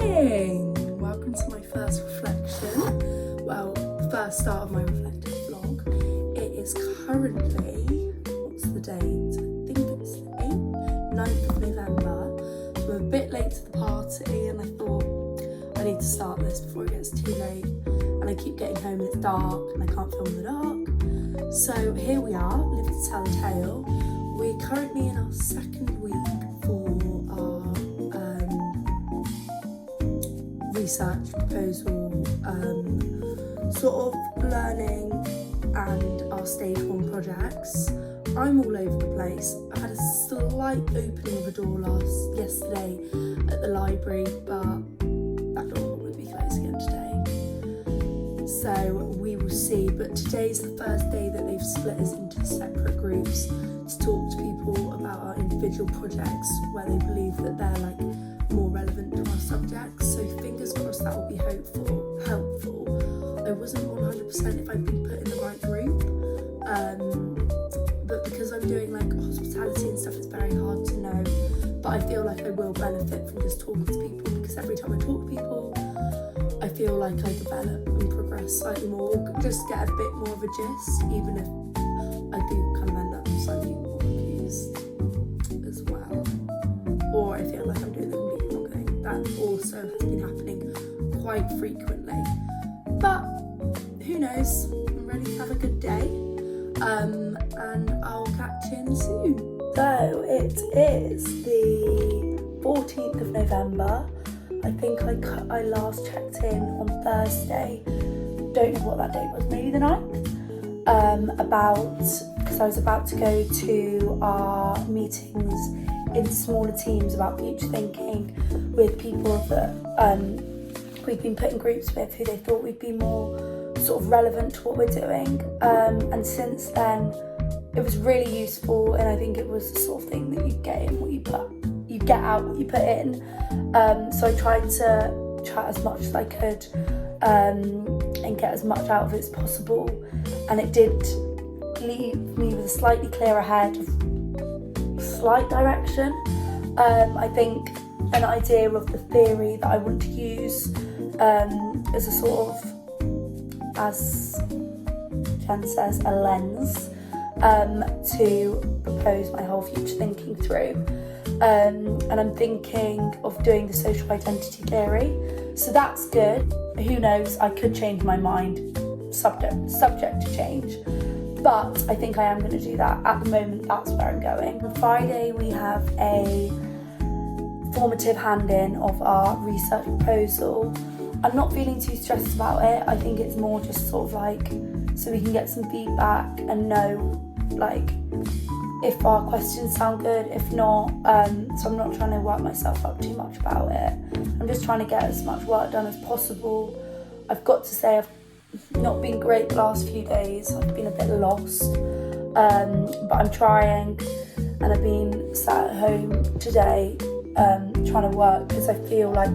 morning! Welcome to my first reflection. Well, the first start of my reflective vlog. It is currently, what's the date? I think it's the 9th of November. So we're a bit late to the party and I thought I need to start this before it gets too late. And I keep getting home and it's dark and I can't film in the dark. So here we are, live to tell the tale. We're currently in our second week for our research proposal, sort of learning and our stage 1 projects. I'm all over the place. I had a slight opening of a door yesterday at the library, but that door will probably be closed again today. So we will see, but today's the first day that they've split us into separate groups to talk to people about our individual projects where they believe that they're like more relevant to our subjects. So fingers crossed that will be helpful. I wasn't 100% if I've been put in the right group, but because I'm doing like hospitality and stuff, it's very hard to know. But I feel like I will benefit from just talking to people, because every time I talk to people, I feel like I develop and progress slightly more, just get a bit more of a gist, even if I do kind of end up slightly more confused as well. Or I feel like I'm doing the complete wrong thing. That also has been happening quite frequently. But who knows? I'm ready to have a good day. And I'll catch you in soon. So it is the 14th of November. I think I last checked in on Thursday. Don't know what that date was, maybe the 9th. Because I was about to go to our meetings in smaller teams about future thinking with people that we've been put in groups with who they thought would be more sort of relevant to what we're doing. And since then, it was really useful, and I think it was the sort of thing that you get in what you put. You get out what you put in. So I tried to chat as much as I could and get as much out of it as possible. And it did leave me with a slightly clearer head of slight direction. I think an idea of the theory that I want to use as a sort of, as Jen says, a lens to propose my whole future thinking through. And I'm thinking of doing the social identity theory, so that's good. Who knows, I could change my mind, subject to change, but I think I am going to do that. At the moment, that's where I'm going. On Friday we have a formative hand-in of our research proposal. I'm not feeling too stressed about it. I think it's more just sort of like so we can get some feedback and know like if our questions sound good, if not, so I'm not trying to work myself up too much about it. I'm just trying to get as much work done as possible. I've got to say I've not been great the last few days. I've been a bit lost, but I'm trying, and I've been sat at home today trying to work, because I feel like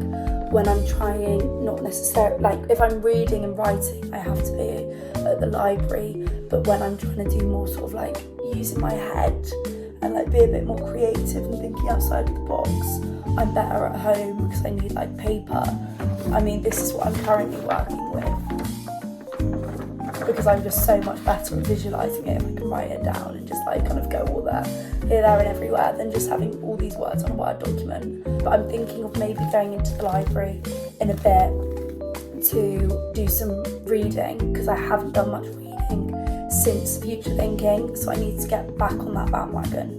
when I'm trying, not necessarily, like if I'm reading and writing, I have to be at the library, but when I'm trying to do more sort of like using my head and like be a bit more creative and thinking outside of the box, I'm better at home because I need like paper. I mean, this is what I'm currently working with, because I'm just so much better at visualising it if I can write it down and just like kind of go all there, here, there and everywhere, than just having all these words on a Word document. But I'm thinking of maybe going into the library in a bit to do some reading, because I haven't done much reading since future thinking, so I need to get back on that bandwagon.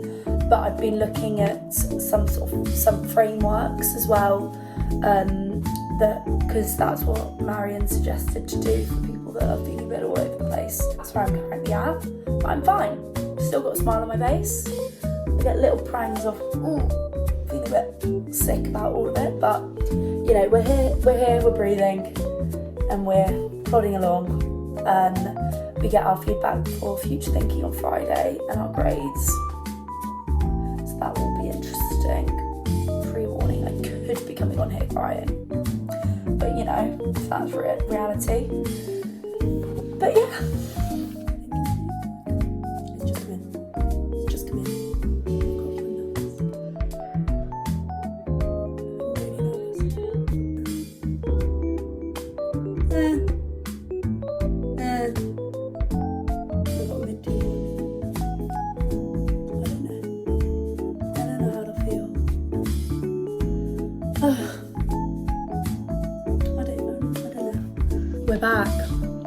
But I've been looking at some frameworks as well, because that's what Marion suggested to do for people that are feeling a bit all over the place. That's where I'm currently at, but I'm fine. Still got a smile on my face. I get little prangs of feeling a bit sick about all of it, but you know, we're here, we're breathing, and we're plodding along. We get our feedback for future thinking on Friday and our grades, so that will be interesting. Pre-warning, I could be coming on here crying, but you know, that's reality. But yeah, it's just come in. I've got mid-D one. I don't know how to feel. I don't know. We're back.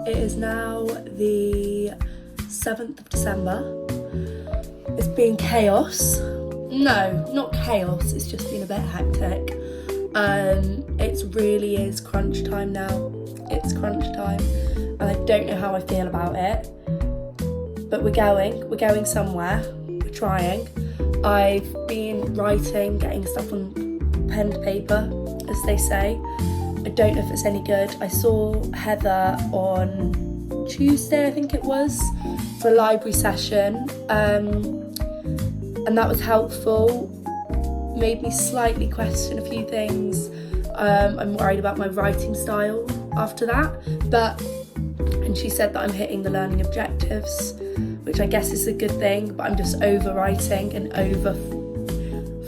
It is now the 7th of December. It's been chaos. No, not chaos, it's just been a bit hectic. It really is crunch time now. It's crunch time and I don't know how I feel about it. But we're going somewhere, we're trying. I've been writing, getting stuff on pen to paper, as they say. I don't know if it's any good. I saw Heather on Tuesday, I think it was, for a library session. And that was helpful, made me slightly question a few things. I'm worried about my writing style after that, and she said that I'm hitting the learning objectives, which I guess is a good thing, but I'm just overwriting and over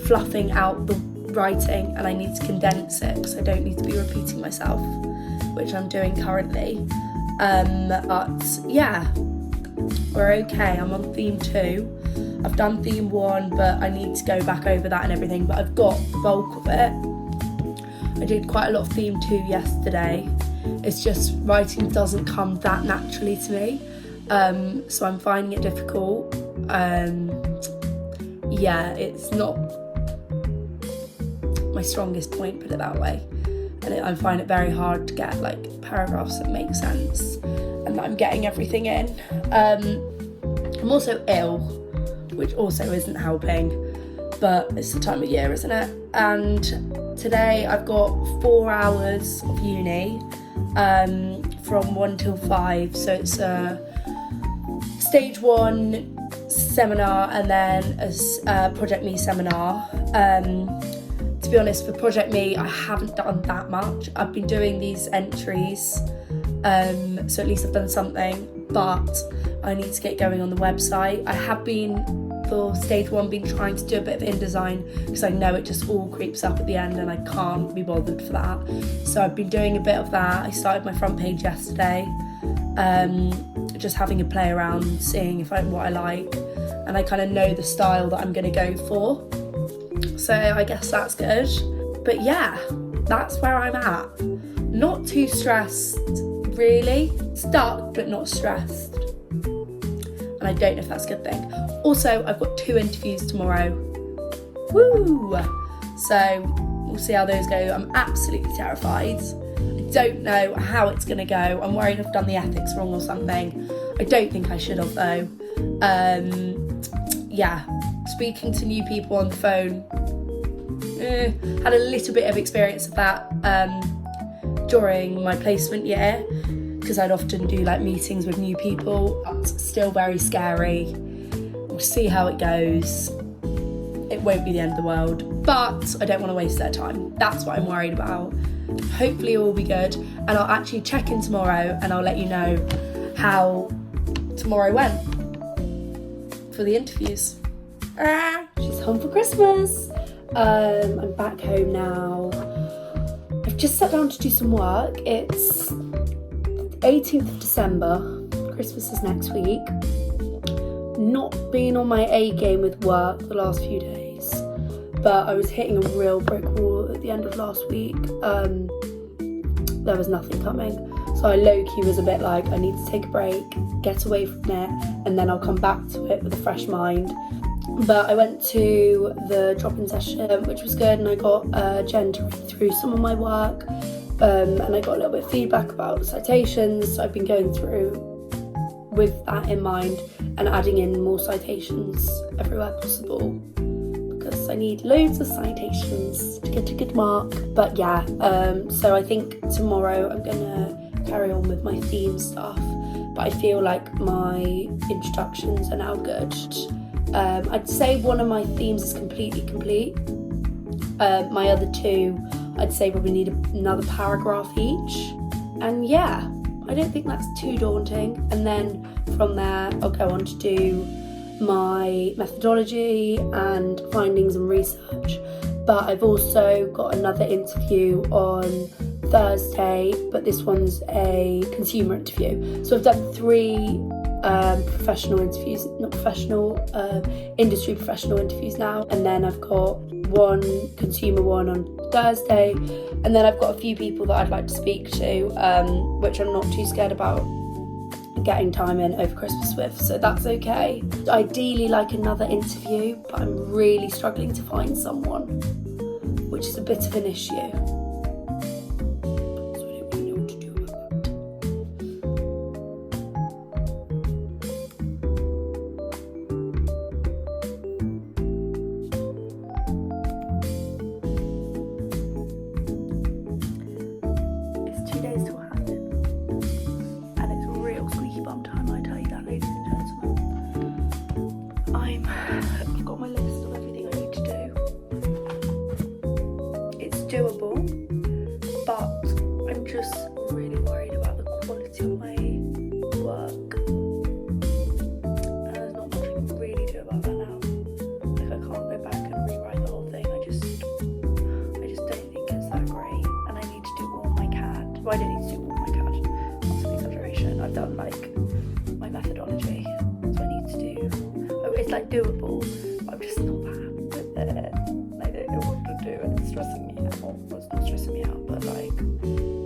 fluffing out the writing, and I need to condense it because I don't need to be repeating myself, which I'm doing currently. But yeah, we're okay. I'm on theme 2. I've done theme 1, but I need to go back over that and everything, but I've got the bulk of it. I did quite a lot of theme 2 yesterday. It's just writing doesn't come that naturally to me, so I'm finding it difficult. Yeah, it's not my strongest point, put it that way, and I find it very hard to get like paragraphs that make sense and that I'm getting everything in. I'm also ill, which also isn't helping, but it's the time of year, isn't it? And today I've got 4 hours of uni from 1 till 5, so it's a stage 1 seminar and then a Project Me seminar. To be honest, for Project Me, I haven't done that much. I've been doing these entries, so at least I've done something, but I need to get going on the website. I have been, for stage 1, been trying to do a bit of InDesign because I know it just all creeps up at the end and I can't be bothered for that. So I've been doing a bit of that. I started my front page yesterday, just having a play around, seeing what I like, and I kind of know the style that I'm going to go for. So I guess that's good. But yeah, that's where I'm at. Not too stressed, really. Stuck, but not stressed. And I don't know if that's a good thing. Also, I've got 2 interviews tomorrow. Woo! So we'll see how those go. I'm absolutely terrified. I don't know how it's going to go. I'm worried I've done the ethics wrong or something. I don't think I should have though. Yeah, speaking to new people on the phone. Had a little bit of experience of that during my placement year, because I'd often do like meetings with new people. It's still very scary. We'll see how it goes. It won't be the end of the world, but I don't want to waste their time. That's what I'm worried about. Hopefully it will be good, and I'll actually check in tomorrow and I'll let you know how tomorrow went for the interviews. She's home for Christmas. I'm back home now. I've just sat down to do some work. It's 18th of December. Christmas is next week. Not been on my A game with work the last few days, but I was hitting a real brick wall at the end of last week. There was nothing coming, so I low-key was a bit like, I need to take a break, get away from it, and then I'll come back to it with a fresh mind. But I went to the drop-in session, which was good, and I got Jen to read through some of my work, and I got a little bit of feedback about citations. So I've been going through with that in mind and adding in more citations everywhere possible, because I need loads of citations to get a good mark. But yeah, so I think tomorrow I'm gonna carry on with my theme stuff, but I feel like my introductions are now good. I'd say one of my themes is completely complete. My other 2, I'd say probably need another paragraph each. And yeah, I don't think that's too daunting. And then from there, I'll go on to do my methodology and findings and research. But I've also got another interview on Thursday, but this one's a consumer interview. So I've done 3 professional interviews, not professional, industry professional interviews now, and then I've got 1 consumer one on Thursday, and then I've got a few people that I'd like to speak to, which I'm not too scared about getting time in over Christmas with, so that's okay. Ideally like another interview, but I'm really struggling to find someone, which is a bit of an issue. So I don't really know what to do about that. It's 2 days till Hampton, and it's real squeaky bum time, I tell you that, ladies and gentlemen. I've got my list of everything I need to do. It's doable, but I'm just really worried about the quality of my work. And there's not much I can really do about that now. Like, I can't go back and rewrite the whole thing. I just don't think it's that great, and I need to do all my CAD. Well, I don't need to do all my CAD. That's an exaggeration. I've done like my methodology, so I need to do. Oh, it's like doable, but I'm just not bad with it. I don't know what to do, and it's stressing me out. Well, it's not stressing me out, but like,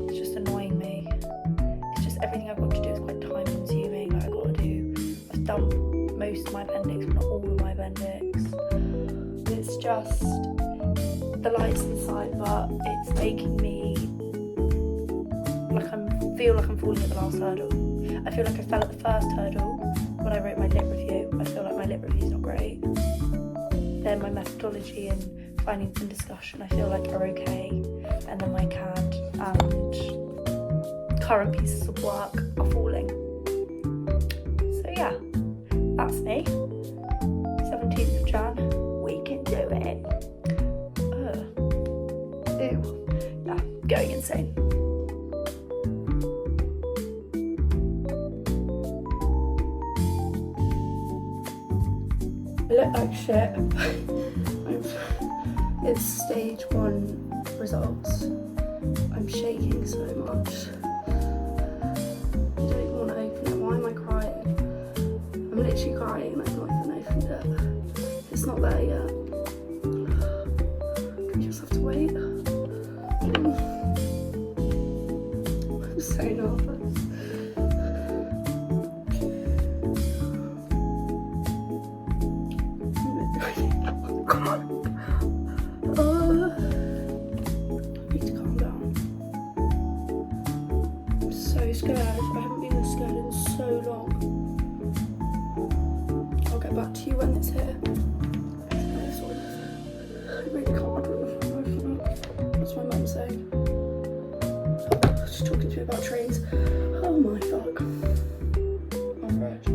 it's just annoying me. It's just everything I've got to do is quite time consuming. Like, I've done most of my appendix, but not all of my appendix. It's just the lights inside, but it's making me feel like I'm falling at the last hurdle. I feel like I fell at the first hurdle when I wrote my lit review. I feel like my lit review is not great. Then my methodology and findings and discussion I feel like are okay. And then my CAD and current pieces of work are falling. So yeah, that's me. 17th of Jan, we can do it. Ew. Yeah, going insane. I look like shit. It's stage 1 results. I'm shaking so much. I don't want to open it. Why am I crying? I'm literally crying and I've not even opened it. It's not there yet. We just have to wait. I'm so nervous. I need to calm down. I'm so scared. I haven't been this scared in so long. I'll get back to you when it's here. I really can't. What's my mum saying? She's talking to me about trains. Oh my fuck. I'm right.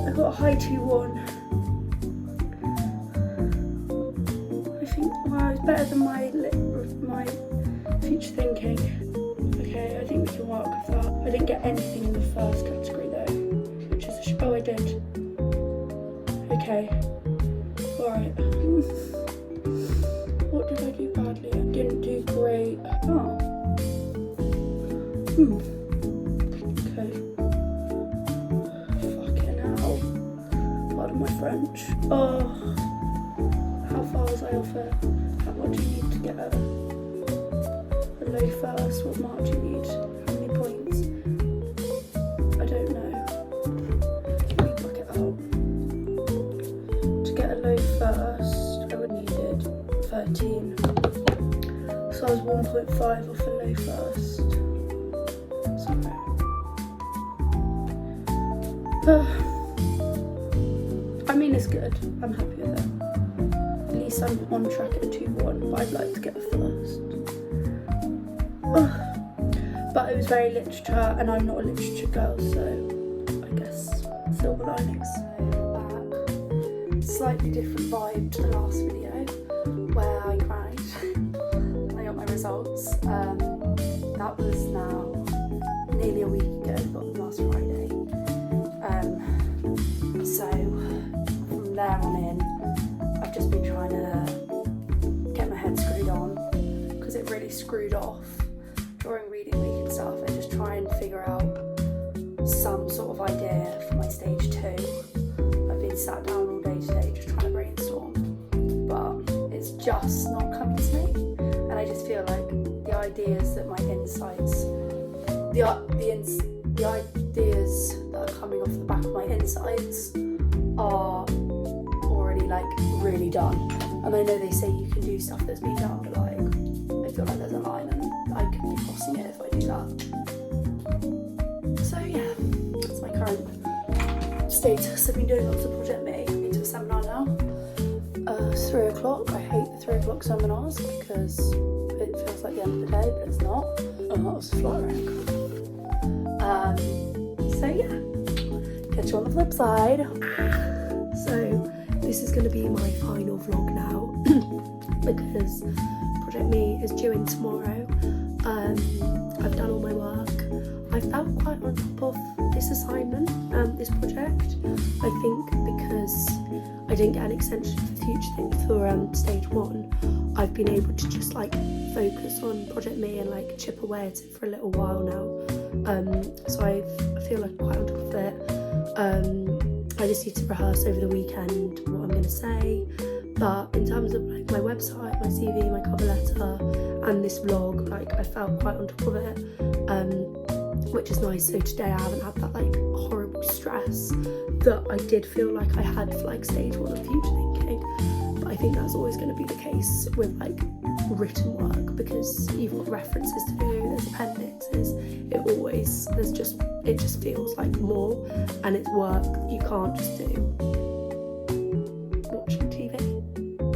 I got a high 2-1. I think, wow, it's better than my future thinking. Okay, I think we can work with that. I didn't get anything in the first category though, which is oh, I did. Okay, alright. What did I do badly? I didn't do great. Oh. Okay. Fucking hell. Pardon my French. Oh. How far was I off it? What do you need to get a low first? What mark do you need? How many points? I don't know. Let me work it out. To get a low first, I would need 13. So I was 1.5 off a low first. I mean, it's good. I'm happy with it. At least I'm on track at a 2-1, but I'd like to get a first. But it was very literature, and I'm not a literature girl, so I guess silver linings. Slightly different vibe to the last video, where I cried. I got my results. That was now nearly a week ago, got them last Friday. So from there on in, I've just been trying to get my head screwed on, because it really screwed off during reading week and stuff, and just try and figure out some sort of idea for my stage 2. I've been sat down all day today just trying to brainstorm, but it's just not coming to me, and I just feel like the ideas that my insights, the ideas that are coming off the back of my insights are already like really done. And I know they say you can do stuff that's been done, but like I feel like there's a line and I could be crossing it if I do that. So yeah, that's my current status. I've been doing lots of Project Me. I've been to a seminar now. 3 o'clock. I hate the 3 o'clock seminars because it feels like the end of the day, but it's not. Oh, that was flattering. So yeah, catch you on the flip side. So this is going to be my final vlog now because Project Me is due in tomorrow. I've done all my work. I felt quite on top of this assignment, this project. I think because I didn't get an extension for future thing for stage 1, I've been able to just like focus on Project Me and like chip away at it for a little while now. So I feel like quite on top of it. I just need to rehearse over the weekend what I'm going to say. But in terms of like my website, my CV, my cover letter, and this vlog, like I felt quite on top of it, which is nice. So today I haven't had that like horrible stress that I did feel like I had for like stage 1 of future thinking. But I think that's always going to be the case with like written work, because you've got references to do, there's appendixes, it just feels like more, and it's work that you can't just do watching TV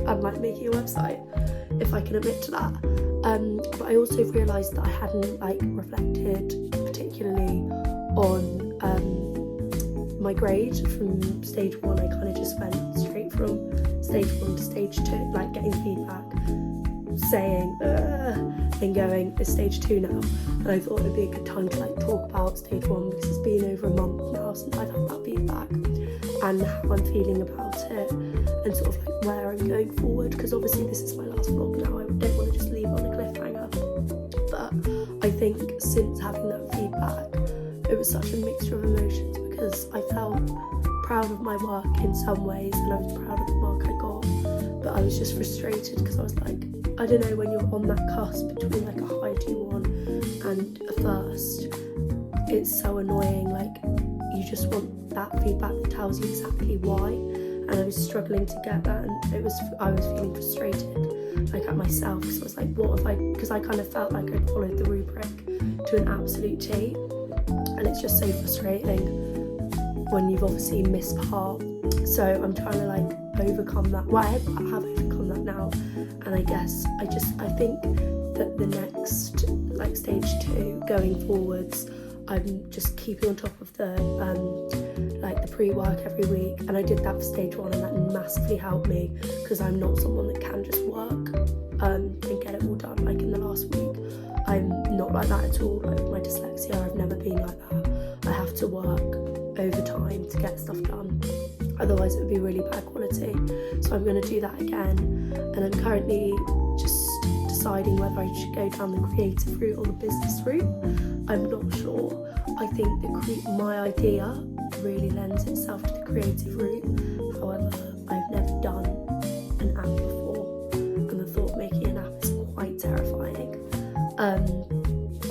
and like making a website, if I can admit to that. But I also realised that I hadn't like reflected particularly on my grade from stage 1. I kind of just went straight from stage 1 to stage 2, like getting feedback, saying and going, it's stage 2 now. And I thought it would be a good time to like talk about stage 1 because it's been over a month now since I've had that feedback, and how I'm feeling about it, and sort of like where I'm going forward, because obviously this is my last vlog now. I don't want to just leave on a cliffhanger, but I think since having that feedback, it was such a mixture of emotions, because I felt proud of my work in some ways, and I was proud of the mark I got, but I was just frustrated because I was like, I don't know, when you're on that cusp between like a high D1 and a first, it's so annoying. Like you just want that feedback that tells you exactly why, and I was struggling to get that, and I was feeling frustrated like at myself, because I was like, what if because I kind of felt like I'd followed the rubric to an absolute T, and it's just so frustrating when you've obviously missed part. So I'm trying to like overcome that. Well, I have overcome that now, and I guess I think that the next like stage 2 going forwards, I'm just keeping on top of the like the pre-work every week, and I did that for stage 1, and that massively helped me, because I'm not someone that can just work and get it all done like in the last week. I'm not like that at all. Like with my dyslexia, I've never been like that. I have to work overtime to get stuff done, otherwise it would be really bad quality. So I'm going to do that again, and I'm currently just deciding whether I should go down the creative route or the business route. I'm not sure. I think my idea really lends itself to the creative route. However, I've never done an app before, and the thought of making an app is quite terrifying.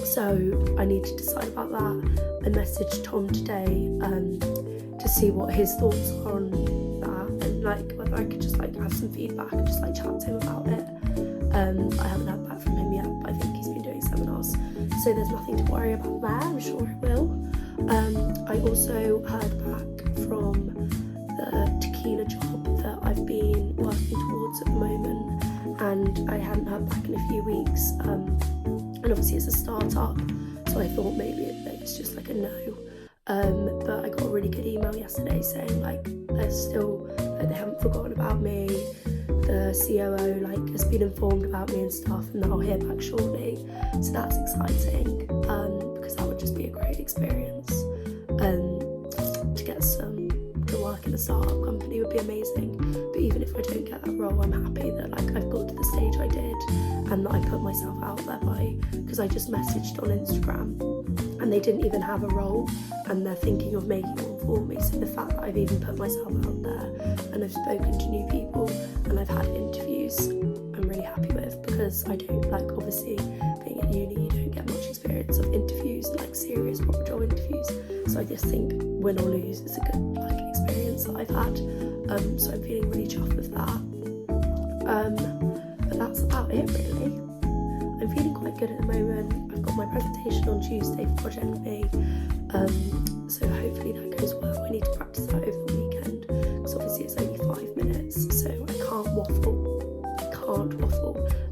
So I need to decide about that. I messaged Tom today to see what his thoughts are on that, and like whether I could just like have some feedback and just like chat to him about it. I haven't heard back from him yet, but I think he's been doing seminars, so there's nothing to worry about there. I'm sure it will. I also heard back from the tequila job that I've been working towards at the moment, and I hadn't heard back in a few weeks. And obviously it's a start-up, so I thought maybe it's just like a no. But I got a really good email yesterday saying like they're still, like, they haven't forgotten about me. The COO like has been informed about me and stuff, and that I'll hear back shortly. So that's exciting, because that would just be a great experience. To get some to work in a startup company would be amazing. But even if I don't get that role, I'm happy that like I've got to the stage I did, and that I put myself out there because I just messaged on Instagram and they didn't even have a role, and they're thinking of making one for me. So the fact that I've even put myself out there and I've spoken to new people and I've had interviews, I'm really happy with, because I don't like, obviously being at uni you don't get much experience of interviews, like serious proper job interviews. So I just think win or lose, it's a good like experience that I've had. So I'm feeling really chuffed with that. But that's about it really. I'm feeling quite good at the moment. I've got my presentation on Tuesday for Project Me, so hopefully that goes well. I need to practice that over the weekend, because obviously it's only 5 minutes, so I can't waffle,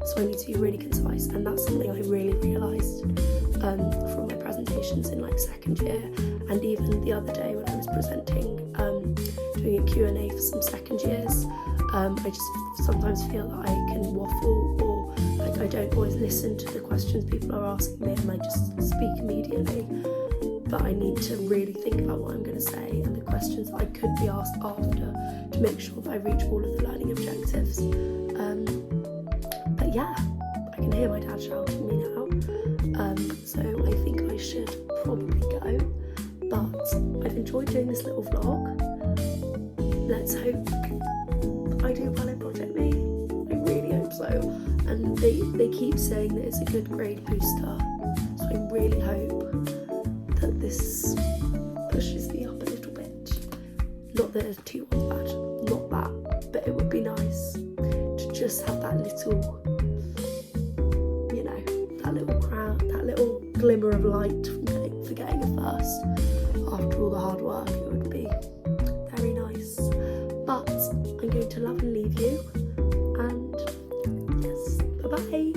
so I need to be really concise, and that's something I really realised from my presentations in like second year, and even the other day when I was presenting, doing a Q&A for some second years. I just sometimes feel that I can waffle, or like I don't always listen to the questions people are asking me and I just speak immediately. But I need to really think about what I'm going to say and the questions that I could be asked after to make sure that I reach all of the learning objectives. But yeah, I can hear my dad shouting me now, so I think I should probably go. But I've enjoyed doing this little vlog. Let's hope I do well in Project Me. I really hope so. And they keep saying that it's a good grade booster, so I really hope that this pushes me up a little bit. Not that a 2-1's bad, not that, but it would be nice to just have that little, you know, that little crown, that little glimmer of light for getting a first. After all the hard work, it would be very nice. But I'm going to love and leave you, and yes, bye bye.